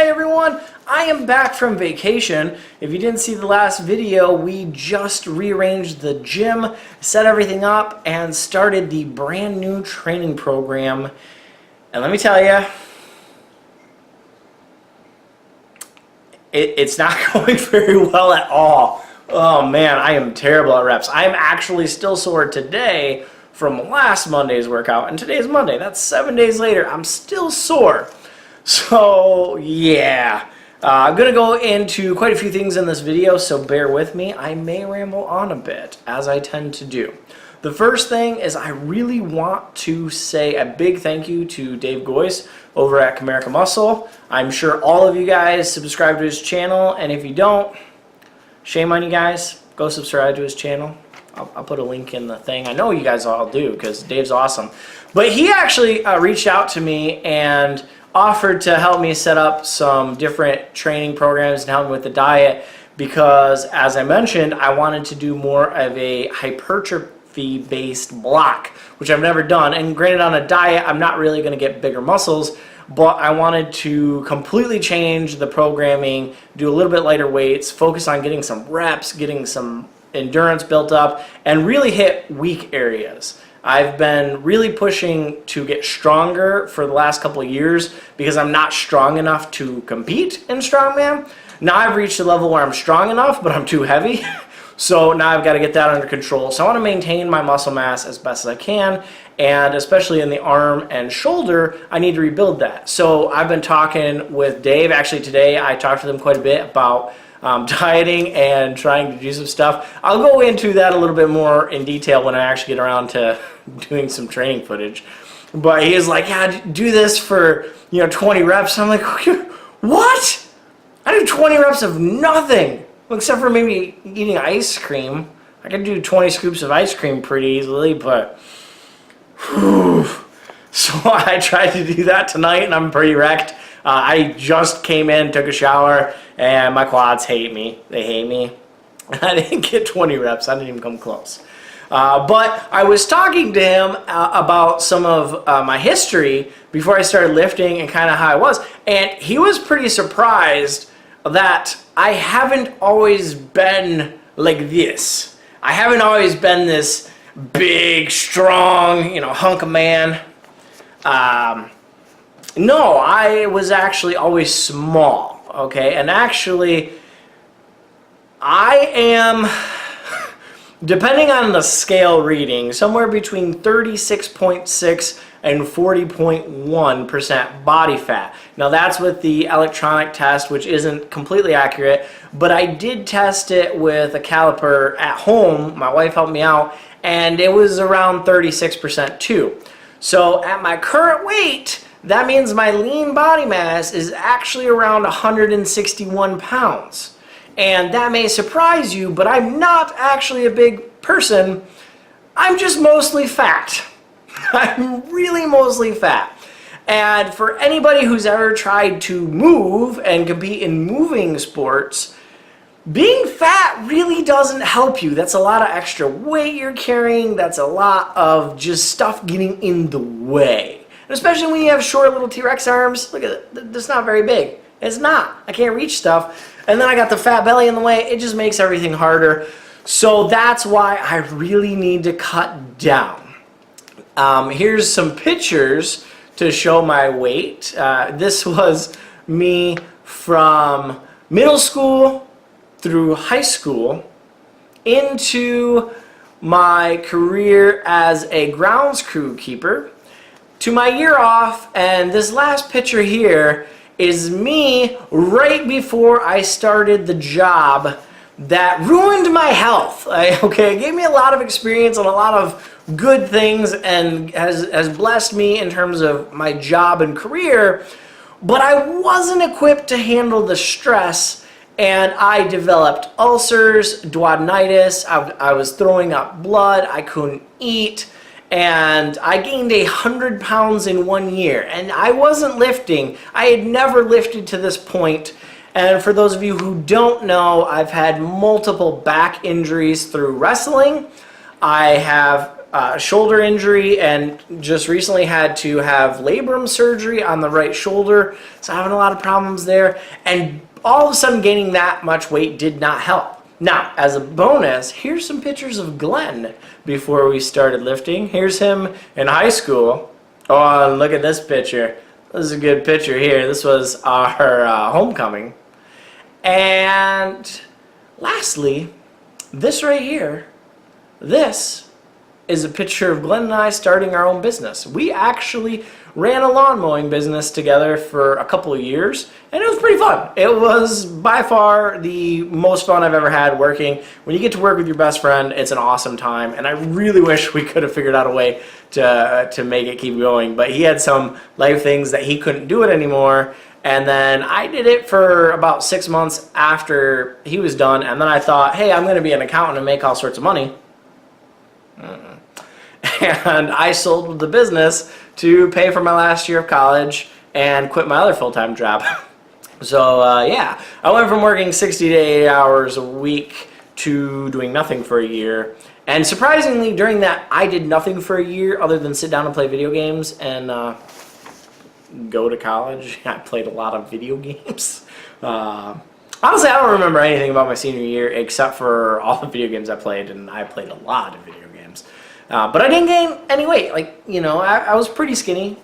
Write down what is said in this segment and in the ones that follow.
Hi everyone, I am back from vacation. If you didn't see the last video, we just rearranged the gym, set everything up, and started the brand new training program. And let me tell you, it's not going very well at all. Oh man, I am terrible at reps. I am actually still sore today from last Monday's workout, and today's Monday. That's 7 days later. I'm still sore. So yeah, I'm going to go into quite a few things in this video, so bear with me. I may ramble on a bit, as I tend to do. The first thing is I really want to say a big thank you to Dave Goyce over at Camerica Muscle. I'm sure all of you guys subscribe to his channel, and if you don't, shame on you guys. Go subscribe to his channel. I'll put a link in the thing. I know you guys all do because Dave's awesome. But he actually reached out to me and offered to help me set up some different training programs and help me with the diet because, as I mentioned, I wanted to do more of a hypertrophy-based block, which I've never done. And granted, on a diet, I'm not really going to get bigger muscles, but I wanted to completely change the programming, do a little bit lighter weights, focus on getting some reps, getting some endurance built up, and really hit weak areas. I've been really pushing to get stronger for the last couple of years because I'm not strong enough to compete in strongman. Now I've reached a level where I'm strong enough, but I'm too heavy. So now I've got to get that under control. So I want to maintain my muscle mass as best as I can, and especially in the arm and shoulder, I need to rebuild that. So I've been talking with Dave. Actually today I talked with him quite a bit about dieting and trying to do some stuff. I'll go into that a little bit more in detail when I actually get around to doing some training footage. But he is like, yeah, do this for 20 reps. I'm like, what? I do 20 reps of nothing, except for maybe eating ice cream. I can do 20 scoops of ice cream pretty easily, but whew. So I tried to do that tonight and I'm pretty wrecked. I just came in, took a shower, and my quads hate me. They hate me. I didn't get 20 reps. I didn't even come close. But I was talking to him about some of my history before I started lifting and kind of how I was. And he was pretty surprised that I haven't always been like this. I haven't always been this big, strong, hunk of man. No, I was actually always small, okay? And actually, I am, depending on the scale reading, somewhere between 36.6 and 40.1% body fat. Now that's with the electronic test, which isn't completely accurate, but I did test it with a caliper at home. My wife helped me out, and it was around 36% too. So at my current weight, that means my lean body mass is actually around 161 pounds. And that may surprise you, but I'm not actually a big person. I'm just mostly fat. I'm really mostly fat. And for anybody who's ever tried to move and compete in moving sports, being fat really doesn't help you. That's a lot of extra weight you're carrying. That's a lot of just stuff getting in the way. And especially when you have short little T-Rex arms. Look at it. It's not very big. It's not. I can't reach stuff. And then I got the fat belly in the way. It just makes everything harder. So that's why I really need to cut down. Here's some pictures to show my weight. This was me from middle school through high school into my career as a grounds crew keeper to my year off, and this last picture here is me right before I started the job that ruined my health. It gave me a lot of experience and a lot of good things and has blessed me in terms of my job and career, but I wasn't equipped to handle the stress, and I developed ulcers, duodenitis, I was throwing up blood, I couldn't eat, and I gained 100 pounds in 1 year. And I wasn't lifting. I had never lifted to this point. And for those of you who don't know, I've had multiple back injuries through wrestling. I have shoulder injury and just recently had to have labrum surgery on the right shoulder. So having a lot of problems there. And all of a sudden gaining that much weight did not help. Now, as a bonus, here's some pictures of Glenn before we started lifting. Here's him in high school. Oh, and look at this picture. This is a good picture here. This was our homecoming. And lastly, this right here, this is a picture of Glenn and I starting our own business. We actually ran a lawn mowing business together for a couple of years, and it was pretty fun. It was by far the most fun I've ever had working. When you get to work with your best friend, it's an awesome time, and I really wish we could have figured out a way to make it keep going, but he had some life things that he couldn't do it anymore, and then I did it for about 6 months after he was done, and then I thought, hey, I'm going to be an accountant and make all sorts of money. And I sold the business to pay for my last year of college and quit my other full-time job. So yeah, I went from working 60 to 80 hours a week to doing nothing for a year. And surprisingly, during that, I did nothing for a year other than sit down and play video games and go to college. I played a lot of video games. Honestly, I don't remember anything about my senior year except for all the video games I played, and I played a lot of video games. But I didn't gain any weight. Like, you know, I was pretty skinny.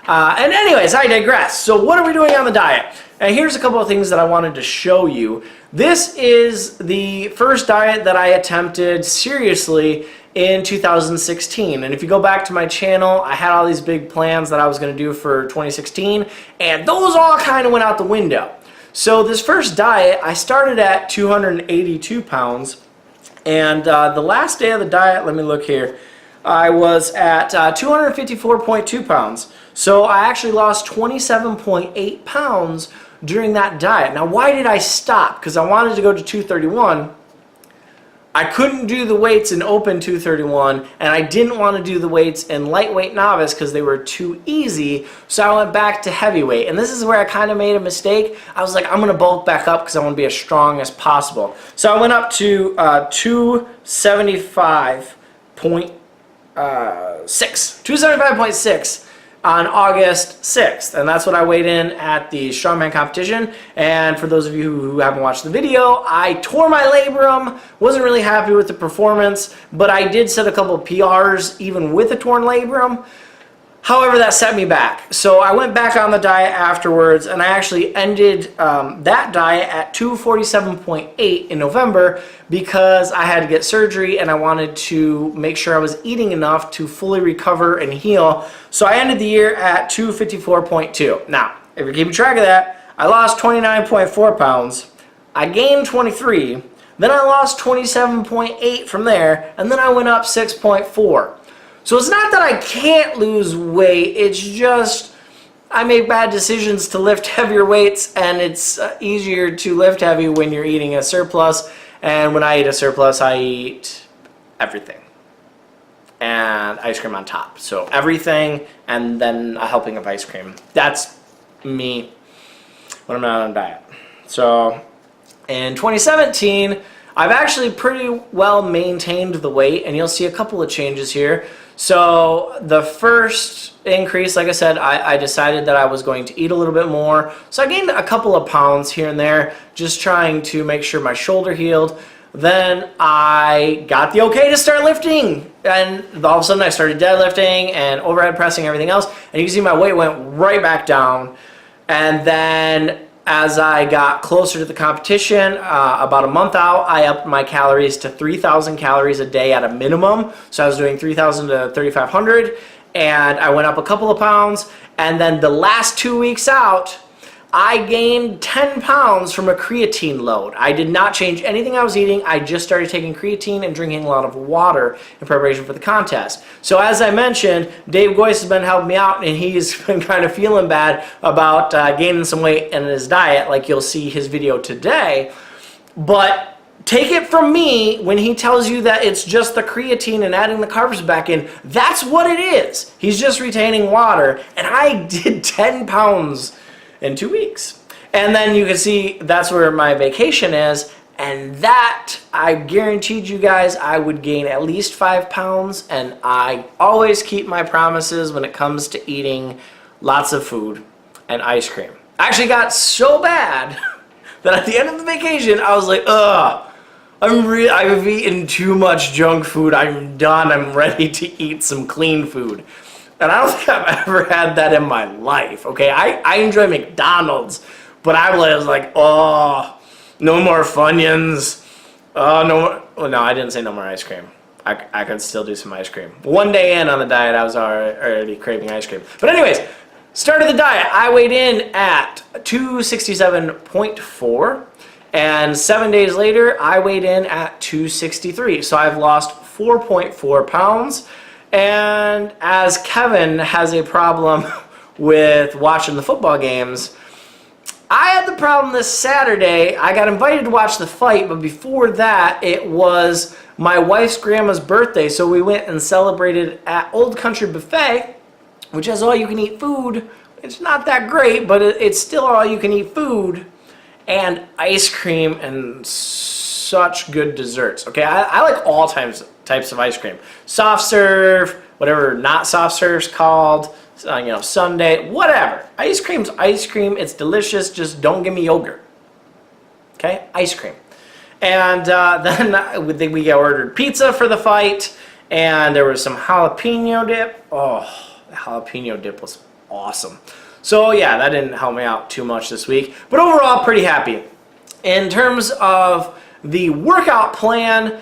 And anyways, I digress. So what are we doing on the diet? And here's a couple of things that I wanted to show you. This is the first diet that I attempted seriously in 2016. And if you go back to my channel, I had all these big plans that I was going to do for 2016, and those all kind of went out the window. So this first diet, I started at 282 pounds, and the last day of the diet, let me look here, I was at 254.2 pounds. So I actually lost 27.8 pounds during that diet. Now, why did I stop? Because I wanted to go to 231. I couldn't do the weights in open 231, and I didn't want to do the weights in lightweight novice because they were too easy, so I went back to heavyweight. And this is where I kind of made a mistake. I was like, I'm going to bulk back up because I want to be as strong as possible. So I went up to 275.6 on August 6th, and that's what I weighed in at the strongman competition. And for those of you who haven't watched the video, I tore my labrum, wasn't really happy with the performance, but I did set a couple of PRs even with a torn labrum. However, that set me back. So I went back on the diet afterwards, and I actually ended that diet at 247.8 in November because I had to get surgery and I wanted to make sure I was eating enough to fully recover and heal. So I ended the year at 254.2. Now, if you're keeping track of that, I lost 29.4 pounds. I gained 23. Then I lost 27.8 from there, and then I went up 6.4. So it's not that I can't lose weight, it's just I make bad decisions to lift heavier weights, and it's easier to lift heavy when you're eating a surplus. And when I eat a surplus, I eat everything. And ice cream on top. So everything and then a helping of ice cream. That's me when I'm not on a diet. So in 2017, I've actually pretty well maintained the weight, and you'll see a couple of changes here. So the first increase, like I said, I decided that I was going to eat a little bit more. So I gained a couple of pounds here and there, just trying to make sure my shoulder healed. Then I got the okay to start lifting, and all of a sudden I started deadlifting and overhead pressing, everything else, and you can see my weight went right back down. And then as I got closer to the competition, about a month out, I upped my calories to 3,000 calories a day at a minimum. So I was doing 3,000 to 3,500, and I went up a couple of pounds. And then the last 2 weeks out, I gained 10 pounds from a creatine load. I did not change anything I was eating. I just started taking creatine and drinking a lot of water in preparation for the contest. So as I mentioned, Dave Goyce has been helping me out, and he's been kind of feeling bad about gaining some weight in his diet, like you'll see his video today. But take it from me, when he tells you that it's just the creatine and adding the carbs back in, that's what it is. He's just retaining water, and I did 10 pounds in 2 weeks. And then you can see that's where my vacation is, And that, I guaranteed you guys I would gain at least 5 pounds, and I always keep my promises when it comes to eating lots of food and ice cream. I actually got so bad that at the end of the vacation, I was like, ugh, I've eaten too much junk food. I'm done. I'm ready to eat some clean food. And I don't think I've ever had that in my life, okay? I enjoy McDonald's, but I was like, oh, no more Funyuns. Oh, no more. Well, no, I didn't say no more ice cream. I could still do some ice cream. One day in on the diet, I was already craving ice cream. But anyways, started the diet. I weighed in at 267.4. And 7 days later, I weighed in at 263. So I've lost 4.4 pounds. And as Kevin has a problem with watching the football games, I had the problem this Saturday. I got invited to watch the fight, but before that, it was my wife's grandma's birthday. So we went and celebrated at Old Country Buffet, which has all-you-can-eat food. It's not that great, but it's still all-you-can-eat food. And ice cream and such good desserts. Okay, I like all types of ice cream. Soft serve, whatever not soft serve's called, sundae, whatever. Ice cream's ice cream. It's delicious. Just don't give me yogurt. Okay, ice cream. And then we ordered pizza for the fight, and there was some jalapeno dip. Oh, the jalapeno dip was awesome. So yeah, that didn't help me out too much this week, but overall pretty happy. In terms of the workout plan,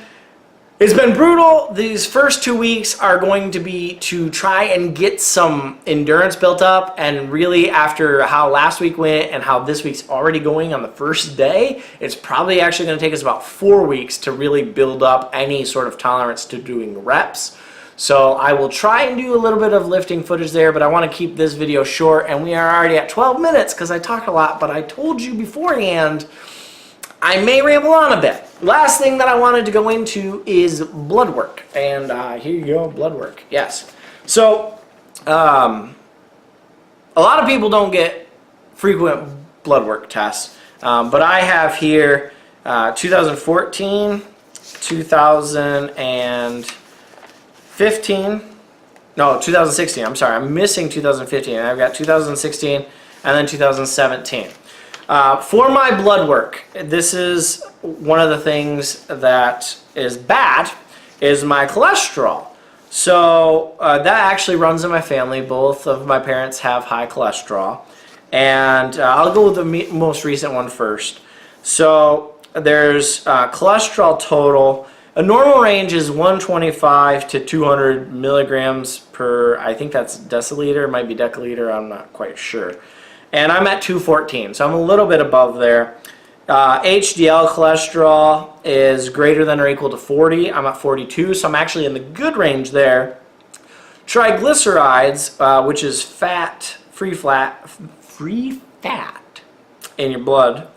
it's been brutal. These first 2 weeks are going to be to try and get some endurance built up, and really after how last week went and how this week's already going on the first day, it's probably actually going to take us about 4 weeks to really build up any sort of tolerance to doing reps. So I will try and do a little bit of lifting footage there, but I want to keep this video short, and we are already at 12 minutes because I talked a lot, but I told you beforehand I may ramble on a bit. Last thing that I wanted to go into is blood work, and here you go, blood work, yes. So a lot of people don't get frequent blood work tests, but I have here 2014, 2016, I'm sorry, I'm missing 2015. I've got 2016 and then 2017. For my blood work, this is one of the things that is bad, is my cholesterol. So that actually runs in my family. Both of my parents have high cholesterol. And I'll go with the most recent one first. So there's cholesterol total. A normal range is 125 to 200 milligrams per, I think that's deciliter, it might be deciliter, I'm not quite sure. And I'm at 214, so I'm a little bit above there. HDL cholesterol is greater than or equal to 40. I'm at 42, so I'm actually in the good range there. Triglycerides, which is free fat in your blood,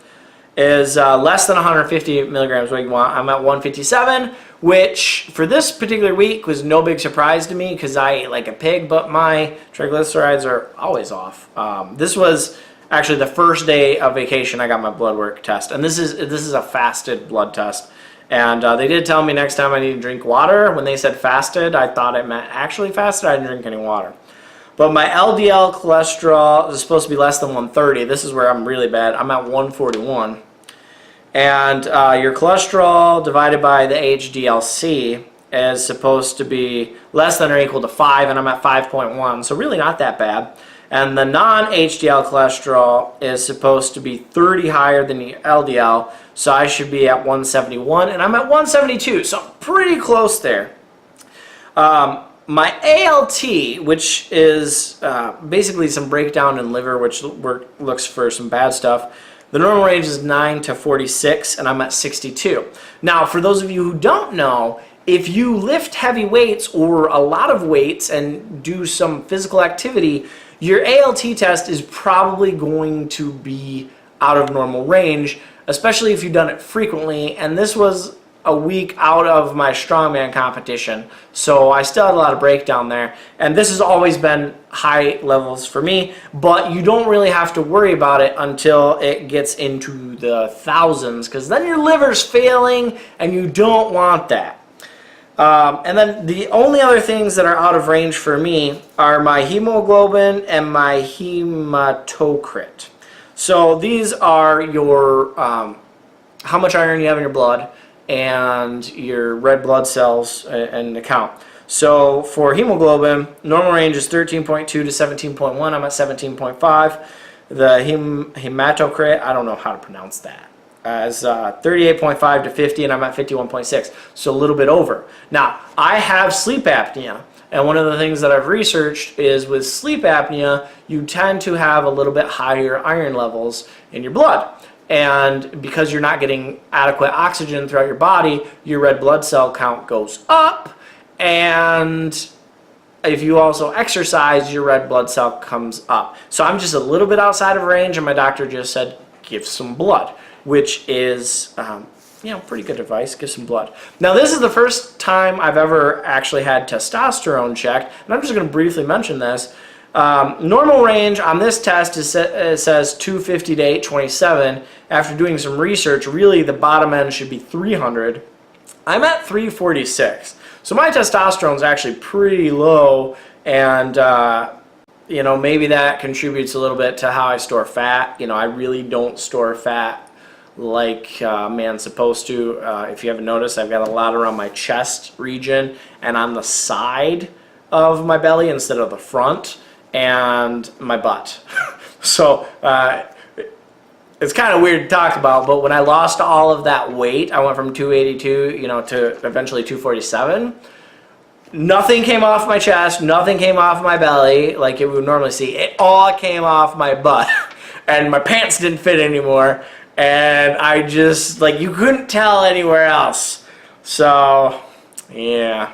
is less than 150 milligrams what you want. I'm at 157, which for this particular week was no big surprise to me because I eat like a pig, but my triglycerides are always off. This was actually the first day of vacation I got my blood work test, and this is a fasted blood test. And they did tell me next time I need to drink water. When they said fasted, I thought it meant actually fasted. I didn't drink any water. But my LDL cholesterol is supposed to be less than 130. This is where I'm really bad. I'm at 141. And your cholesterol divided by the HDLC is supposed to be less than or equal to 5, and I'm at 5.1. So really not that bad. And the non-HDL cholesterol is supposed to be 30 higher than the LDL. So I should be at 171, and I'm at 172. So I'm pretty close there. My ALT, which is basically some breakdown in liver, which looks for some bad stuff, the normal range is 9 to 46, and I'm at 62. Now, for those of you who don't know, if you lift heavy weights or a lot of weights and do some physical activity, your ALT test is probably going to be out of normal range, especially if you've done it frequently. And this was a week out of my strongman competition, so I still had a lot of breakdown there. And this has always been high levels for me, but you don't really have to worry about it until it gets into the thousands, because then your liver's failing and you don't want that. And then the only other things that are out of range for me are my hemoglobin and my hematocrit. So these are your how much iron you have in your blood and your red blood cells and the count. So for hemoglobin, normal range is 13.2 to 17.1. I'm at 17.5. The hematocrit, I don't know how to pronounce that, as 38.5 to 50, and I'm at 51.6, so a little bit over. Now, I have sleep apnea, and one of the things that I've researched is with sleep apnea, you tend to have a little bit higher iron levels in your blood. And because you're not getting adequate oxygen throughout your body, your red blood cell count goes up, and if you also exercise, your red blood cell comes up. So I'm just a little bit outside of range, and my doctor just said, give some blood, which is, pretty good advice. Give some blood. Now, this is the first time I've ever actually had testosterone checked, and I'm just going to briefly mention this. Normal range on this test says 250 to 827. After doing some research, really the bottom end should be 300. I'm at 346. So my testosterone is actually pretty low, and maybe that contributes a little bit to how I store fat. I really don't store fat like man's supposed to. If you haven't noticed, I've got a lot around my chest region and on the side of my belly instead of the front, and my butt. So it's kind of weird to talk about, but when I lost all of that weight, I went from 282, to eventually 247. Nothing came off my chest, nothing came off my belly like you would normally see. It all came off my butt, and my pants didn't fit anymore, and I just, you couldn't tell anywhere else. So, yeah.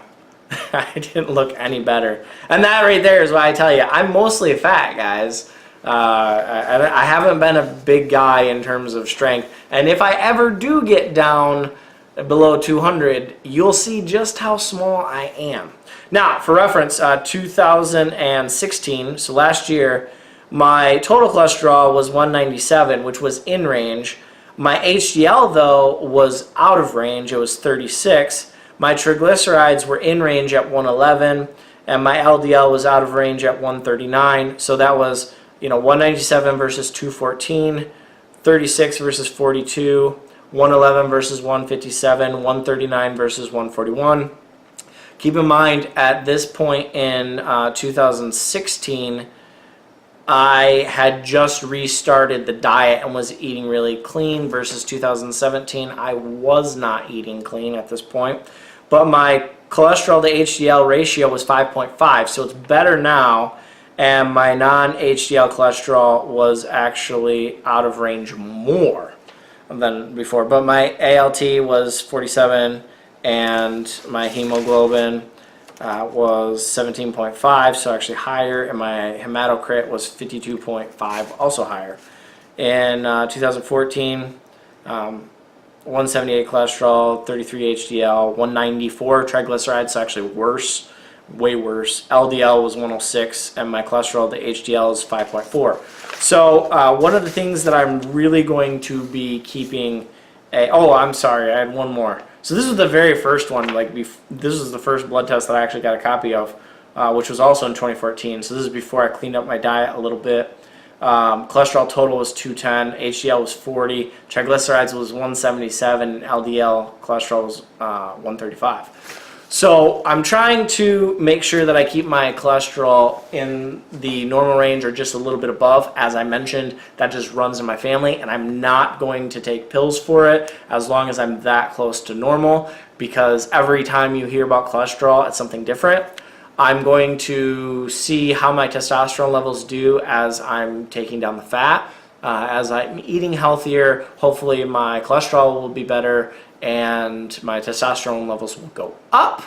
I didn't look any better. And that right there is why I tell you, I'm mostly fat, guys. I haven't been a big guy in terms of strength. And if I ever do get down below 200, you'll see just how small I am. Now, for reference, 2016, so last year, my total cholesterol was 197, which was in range. My HDL, though, was out of range. It was 36. My triglycerides were in range at 111, and my LDL was out of range at 139. So that was, 197 versus 214, 36 versus 42, 111 versus 157, 139 versus 141. Keep in mind, at this point in 2016, I had just restarted the diet and was eating really clean, versus 2017, I was not eating clean at this point. But my cholesterol to HDL ratio was 5.5, so it's better now. And my non-HDL cholesterol was actually out of range more than before. But my ALT was 47, and my hemoglobin was 17.5, so actually higher. And my hematocrit was 52.5, also higher. In 2014, 178 cholesterol, 33 HDL, 194 triglycerides, so actually worse, way worse. LDL was 106, and my cholesterol to HDL is 5.4. So one of the things that I'm really going to be keeping, I'm sorry, I had one more. So this was the very first one, this was the first blood test that I actually got a copy of, which was also in 2014. So this is before I cleaned up my diet a little bit. Cholesterol total was 210, HDL was 40, triglycerides was 177, and LDL cholesterol was 135. So I'm trying to make sure that I keep my cholesterol in the normal range or just a little bit above. As I mentioned, that just runs in my family, and I'm not going to take pills for it as long as I'm that close to normal, because every time you hear about cholesterol, it's something different. I'm going to see how my testosterone levels do as I'm taking down the fat. As I'm eating healthier, hopefully my cholesterol will be better and my testosterone levels will go up.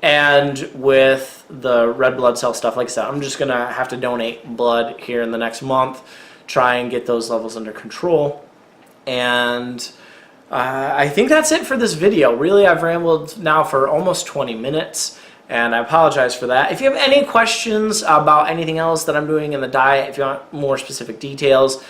And with the red blood cell stuff, like I said, I'm just going to have to donate blood here in the next month, try and get those levels under control. And I think that's it for this video. Really, I've rambled now for almost 20 minutes, and I apologize for that. If you have any questions about anything else that I'm doing in the diet, if you want more specific details,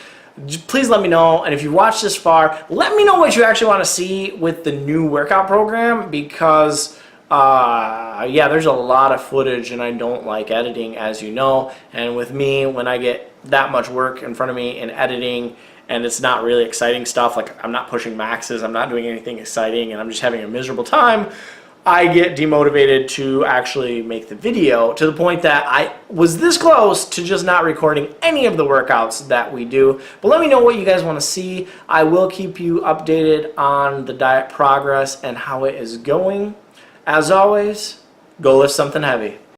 please let me know. And if you've watched this far, let me know what you actually want to see with the new workout program, because yeah, there's a lot of footage and I don't like editing, as you know. And with me, when I get that much work in front of me in editing and it's not really exciting stuff, like I'm not pushing maxes, I'm not doing anything exciting, and I'm just having a miserable time, I get demotivated to actually make the video, to the point that I was this close to just not recording any of the workouts that we do. But let me know what you guys want to see. I will keep you updated on the diet progress and how it is going. As always, go lift something heavy.